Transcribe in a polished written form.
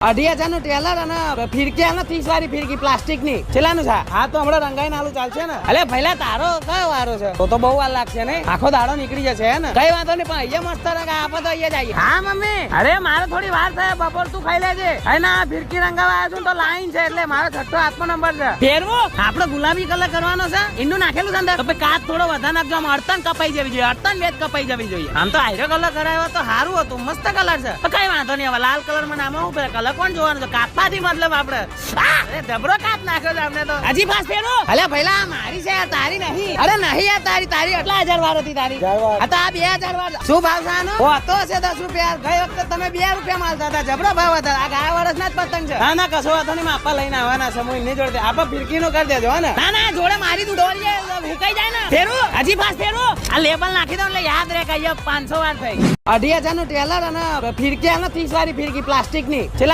2,500 નું ટેલર અને ફિરકી અને 30 વાળી ફિરકી પ્લાસ્ટિક ની છેલ્લાનું છે. હા તો હમણાં રંગાઈને આલું ચાલશે ને? અલે પહેલા તારો કયો વારો છે? તો બહુ વાર લાગશે ને, આખો દાડો નીકળી જશે હે ને? કઈ વાંધો નહીં, પણ અહીંયા મસ્ત રંગા આપો તો અહીંયા જઈએ. હા મમ્મી, અરે મારે થોડી વાર થાય, બપોર તું ખાઈ લેજે. ના ફિરકી રંગાવા આવ્યો છું તો લાઈન છે એટલે મારો 6ઠ્ઠો 8મો નંબર છે. ફેરવો આપડે ગુલાબી કલર કરવાનો છે, ઈંડું નાખેલું છે અંદર. તો કાચ થોડો વધારે નાખજો, આમ અડતન કપાઈ જવી જોઈએ, અડતન વેત કપાઈ જવી જોઈએ. આમ તો આયરો કલર કરાવ્યો તો સારું હતું, મસ્ત કલર છે. કઈ વાંધો નહીં, હવે લાલ કલર માં નામ હું કલર કોણ જોવાનું છે? કાપવાથી મતલબ આપડે જબરો કાપ નાખ્યો છે અમને તો. હજી પાસ ફેરો અલે પહેલા મારી છે યાર, તારી નહીં. અરે નહીં યાર, તારી એટલા 1000 વાર હતી તારી. હતા 2000 વાર. શું ભાવ છે આનો? હતો છે 10 રૂપિયા. ગઈ વખતે તમે 2 રૂપિયા માલતા હતા, જબરો ભાવ હતા. આ ગયા વર્ષના જ પતંગ છે. ના કશો વાતો નહીં, આપા લઈને આવવાના સમૂહ નહીં જોડે. આપા ફિરકી નો કરી દેજો ને. ના જોડે મારી તું દોડીએ વિકાઈ જાય ને. ફેરો હજી પાસ ફેરો. આ લેબલ નાખી દો એટલે યાદ રહે કે 500 વાર થઈ. 2,500 નું ટેલર અને ફિરકી અને 30 વાળી ફિરકી પ્લાસ્ટિક ની છેલ્લા